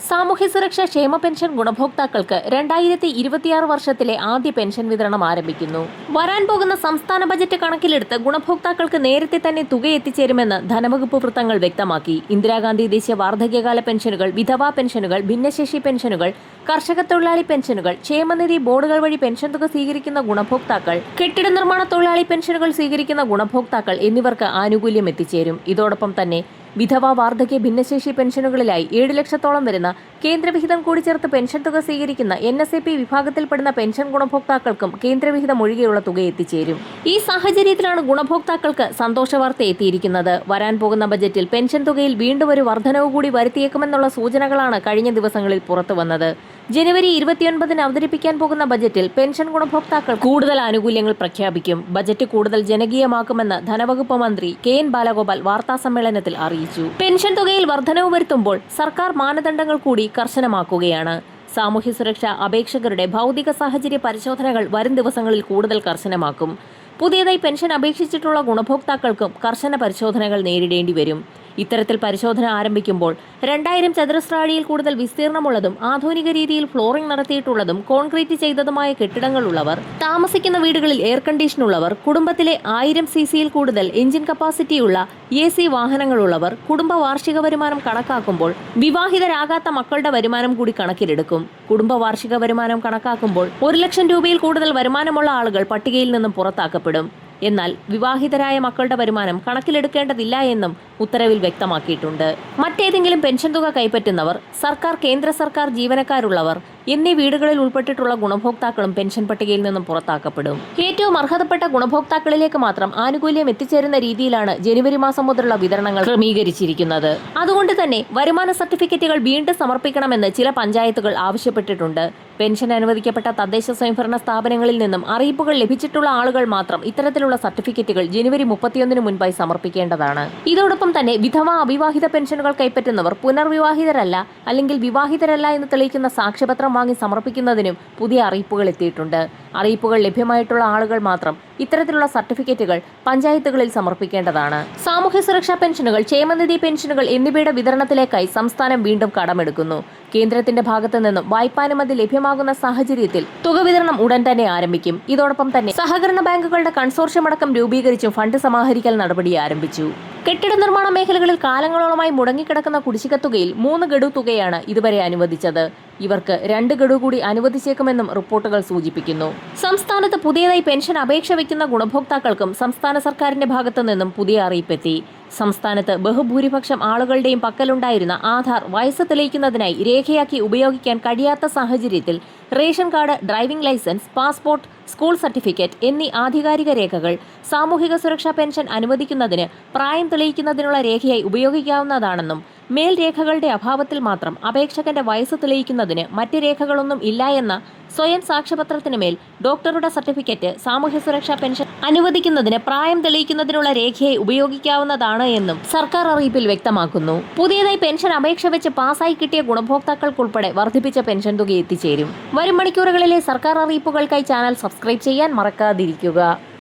സാമൂഹ്യ സുരക്ഷാ ക്ഷേമ പെൻഷൻ ഗുണഭോക്താക്കൾക്ക് 2026 വർഷത്തിലെ ആദ്യ പെൻഷൻ വിതരണം ആരംഭിക്കുന്നു. വരാൻ പോകുന്ന സംസ്ഥാന ബജറ്റ് കണക്കിലെടുത്ത് ഗുണഭോക്താക്കൾക്ക് നേരത്തെ തന്നെ തുക എത്തിച്ചേരുമെന്ന് ധനവകുപ്പ് വൃത്തങ്ങൾ വ്യക്തമാക്കി. ഇന്ദിരാഗാന്ധി ദേശീയ വാർദ്ധക്യകാല പെൻഷനുകൾ, വിധവാ പെൻഷനുകൾ, ഭിന്നശേഷി പെൻഷനുകൾ, കർഷക തൊഴിലാളി പെൻഷനുകൾ, ക്ഷേമനിധി ബോർഡുകൾ വഴി പെൻഷൻ തുക സ്വീകരിക്കുന്ന ഗുണഭോക്താക്കൾ, കെട്ടിട നിർമ്മാണ തൊഴിലാളി പെൻഷനുകൾ സ്വീകരിക്കുന്ന ഗുണഭോക്താക്കൾ എന്നിവർക്ക് ആനുകൂല്യം എത്തിച്ചേരും. ഇതോടൊപ്പം തന്നെ വിധവാ, വാർദ്ധക്യ, ഭിന്നശേഷി പെൻഷനുകളിലായി 7 ലക്ഷത്തോളം വരുന്ന കേന്ദ്രവിഹിതം കൂടി ചേർത്ത് പെൻഷൻ തുക സ്വീകരിക്കുന്ന NSAP വിഭാഗത്തിൽപ്പെടുന്ന പെൻഷൻ ഗുണഭോക്താക്കൾക്കും കേന്ദ്രവിഹിതം ഒഴികെയുള്ള തുക എത്തിച്ചേരും. ഈ സാഹചര്യത്തിലാണ് ഗുണഭോക്താക്കൾക്ക് സന്തോഷവാർത്ത എത്തിയിരിക്കുന്നത്. വരാൻ പോകുന്ന ബജറ്റിൽ പെൻഷൻ തുകയിൽ വീണ്ടും ഒരു വർധനവ് കൂടി വരുത്തിയേക്കുമെന്നുള്ള സൂചനകളാണ് കഴിഞ്ഞ ദിവസങ്ങളിൽ പുറത്തുവന്നത്. ജനുവരി 29 അവതരിപ്പിക്കാൻ പോകുന്ന ബജറ്റിൽ പെൻഷൻ ഗുണഭോക്താക്കൾ കൂടുതൽ ആനുകൂല്യങ്ങൾ പ്രഖ്യാപിക്കും. ബജറ്റ് കൂടുതൽ ജനകീയമാക്കുമെന്ന് ധനവകുപ്പ് മന്ത്രി KN ബാലഗോപാൽ വാർത്താസമ്മേളനത്തിൽ അറിയിച്ചു. പെൻഷൻ തുകയിൽ വർധനവ് വരുത്തുമ്പോൾ സർക്കാർ മാനദണ്ഡങ്ങൾ കൂടി കർശനമാക്കുകയാണ്. സാമൂഹ്യ സുരക്ഷാ അപേക്ഷകരുടെ ഭൗതിക സാഹചര്യ പരിശോധനകൾ വരും ദിവസങ്ങളിൽ കൂടുതൽ കർശനമാക്കും. പുതിയതായി പെൻഷൻ അപേക്ഷിച്ചിട്ടുള്ള ഗുണഭോക്താക്കൾക്കും കർശന പരിശോധനകൾ നേരിടേണ്ടി വരും. ഇത്തരത്തിൽ പരിശോധന ആരംഭിക്കുമ്പോൾ 2000 ചതുരശ്ര അടിയിൽ കൂടുതൽ വിസ്തീർണമുള്ളതും ആധുനിക രീതിയിൽ ഫ്ലോറിംഗ് നടത്തിയിട്ടുള്ളതും കോൺക്രീറ്റ് ചെയ്തതുമായ കെട്ടിടങ്ങളുള്ളവർ, താമസിക്കുന്ന വീടുകളിൽ എയർ കണ്ടീഷൻ ഉള്ളവർ, കുടുംബത്തിലെ 1000 cc കൂടുതൽ എഞ്ചിൻ കപ്പാസിറ്റിയുള്ള AC വാഹനങ്ങളുള്ളവർ, കുടുംബ വാർഷിക വരുമാനം കണക്കാക്കുമ്പോൾ വിവാഹിതരാകാത്ത മക്കളുടെ വരുമാനം കൂടി കണക്കിലെടുക്കും. കുടുംബ വാർഷിക വരുമാനം കണക്കാക്കുമ്പോൾ 1 ലക്ഷം രൂപയിൽ കൂടുതൽ വരുമാനമുള്ള ആളുകൾ പട്ടികയിൽ നിന്നും പുറത്താക്കപ്പെടും. എന്നാൽ വിവാഹിതരായ മക്കളുടെ വരുമാനം കണക്കിലെടുക്കേണ്ടതില്ല എന്നും ഉത്തരവിൽ വ്യക്തമാക്കിയിട്ടുണ്ട്. മറ്റേതെങ്കിലും പെൻഷൻ തുക കൈപ്പറ്റുന്നവർ, സർക്കാർ, കേന്ദ്ര സർക്കാർ ജീവനക്കാരുള്ളവർ എന്നീ വീടുകളിൽ ഉൾപ്പെട്ടിട്ടുള്ള ഗുണഭോക്താക്കളും പെൻഷൻ പട്ടികയിൽ നിന്നും പുറത്താക്കപ്പെടും. ഏറ്റവും അർഹതപ്പെട്ട ഗുണഭോക്താക്കളിലേക്ക് മാത്രം ആനുകൂല്യം എത്തിച്ചേരുന്ന രീതിയിലാണ് ജനുവരി മാസം മുതലുള്ള വിതരണങ്ങൾ ക്രമീകരിച്ചിരിക്കുന്നത്. അതുകൊണ്ട് തന്നെ വരുമാന സർട്ടിഫിക്കറ്റുകൾ വീണ്ടും സമർപ്പിക്കണമെന്ന് ചില പഞ്ചായത്തുകൾ ആവശ്യപ്പെട്ടിട്ടുണ്ട്. പെൻഷൻ അനുവദിക്കപ്പെട്ട തദ്ദേശ സ്വയംഭരണ സ്ഥാപനങ്ങളിൽ നിന്നും അറിയിപ്പുകൾ ലഭിച്ചിട്ടുള്ള ആളുകൾ മാത്രം ഇത്തരത്തിലുള്ള സർട്ടിഫിക്കറ്റുകൾ ജനുവരി 31 മുൻപായി സമർപ്പിക്കേണ്ടതാണ്. ഇതോടൊപ്പം തന്നെ വിധവ, അവിവാഹിത പെൻഷനുകൾ കൈപ്പറ്റുന്നവർ പുനർവിവാഹിതരല്ല അല്ലെങ്കിൽ വിവാഹിതരല്ല എന്ന് തെളിയിക്കുന്ന സാക്ഷ്യപത്രം വാങ്ങി സമർപ്പിക്കുന്നതിനും പുതിയ അറിയിപ്പുകൾ എത്തിയിട്ടുണ്ട്. അറിയിപ്പുകൾ ലഭ്യമായിട്ടുള്ള ആളുകൾ മാത്രം ഇത്തരത്തിലുള്ള സർട്ടിഫിക്കറ്റുകൾ പഞ്ചായത്തുകളിൽ സമർപ്പിക്കേണ്ടതാണ്. സാമൂഹ്യ സുരക്ഷാ പെൻഷനുകൾ, ക്ഷേമനിധി പെൻഷനുകൾ എന്നിവയുടെ വിതരണത്തിലേക്കായി സംസ്ഥാനം വീണ്ടും കടമെടുക്കുന്നു. കേന്ദ്രത്തിന്റെ ഭാഗത്തു നിന്നും വായ്പാനുമതി ലഭ്യമാകുന്ന സാഹചര്യത്തിൽ തുക വിതരണം ഉടൻ തന്നെ ആരംഭിക്കും. ഇതോടൊപ്പം തന്നെ സഹകരണ ബാങ്കുകളുടെ കൺസോർഷ്യം അടക്കം രൂപീകരിച്ചും ഫണ്ട് സമാഹരിക്കൽ നടപടി ആരംഭിച്ചു. കെട്ടിട നിർമ്മാണ മേഖലകളിൽ കാലങ്ങളോളമായി മുടങ്ങിക്കിടക്കുന്ന കുടിശ്ശിക തുകയിൽ 3 ഗഡു തുകയാണ് ഇതുവരെ അനുവദിച്ചത്. ഇവർക്ക് 2 ഗഡു കൂടി അനുവദിച്ചേക്കുമെന്നും റിപ്പോർട്ടുകൾ സൂചിപ്പിക്കുന്നു. സംസ്ഥാനത്ത് പുതിയതായി പെൻഷൻ അപേക്ഷ വയ്ക്കുന്ന ഗുണഭോക്താക്കൾക്കും സംസ്ഥാന സർക്കാരിന്റെ ഭാഗത്തു നിന്നും പുതിയ അറിയിപ്പെത്തി. സംസ്ഥാനത്ത് ബഹുഭൂരിപക്ഷം ആളുകളുടെയും പക്കലുണ്ടായിരുന്ന ആധാർ വയസ്സ് തെളിയിക്കുന്നതിനായി രേഖയാക്കി ഉപയോഗിക്കാൻ കഴിയാത്ത സാഹചര്യത്തിൽ ration card, driving licence, passport, school certificate എന്നീ ആധികാരിക രേഖകൾ സാമൂഹിക സുരക്ഷാ പെൻഷൻ അനുവദിക്കുന്നതിന് പ്രായം തെളിയിക്കുന്നതിനുള്ള രേഖയായി ഉപയോഗിക്കാവുന്നതാണെന്നും മേൽരേഖകളുടെ അഭാവത്തിൽ മാത്രം അപേക്ഷകന്റെ വയസ്സ് തെളിയിക്കുന്നതിന് മറ്റ് രേഖകളൊന്നും ഇല്ല എന്ന സ്വയം സാക്ഷ്യപത്രത്തിന് മേൽ ഡോക്ടറുടെ സർട്ടിഫിക്കറ്റ് സാമൂഹ്യ സുരക്ഷാ പെൻഷൻ അനുവദിക്കുന്നതിന് പ്രായം തെളിയിക്കുന്നതിനുള്ള രേഖയായി ഉപയോഗിക്കാവുന്നതാണ് എന്നും സർക്കാർ അറിയിപ്പിൽ വ്യക്തമാക്കുന്നു. പുതിയതായി പെൻഷൻ അപേക്ഷ വെച്ച് പാസ്സായി കിട്ടിയ ഗുണഭോക്താക്കൾക്കുൾപ്പെടെ വർദ്ധിപ്പിച്ച പെൻഷൻ തുക എത്തിച്ചേരും. വരും മണിക്കൂറുകളിലെ സർക്കാർ അറിയിപ്പുകൾക്കായി ചാനൽ സബ്സ്ക്രൈബ് ചെയ്യാൻ മറക്കാതിരിക്കുക.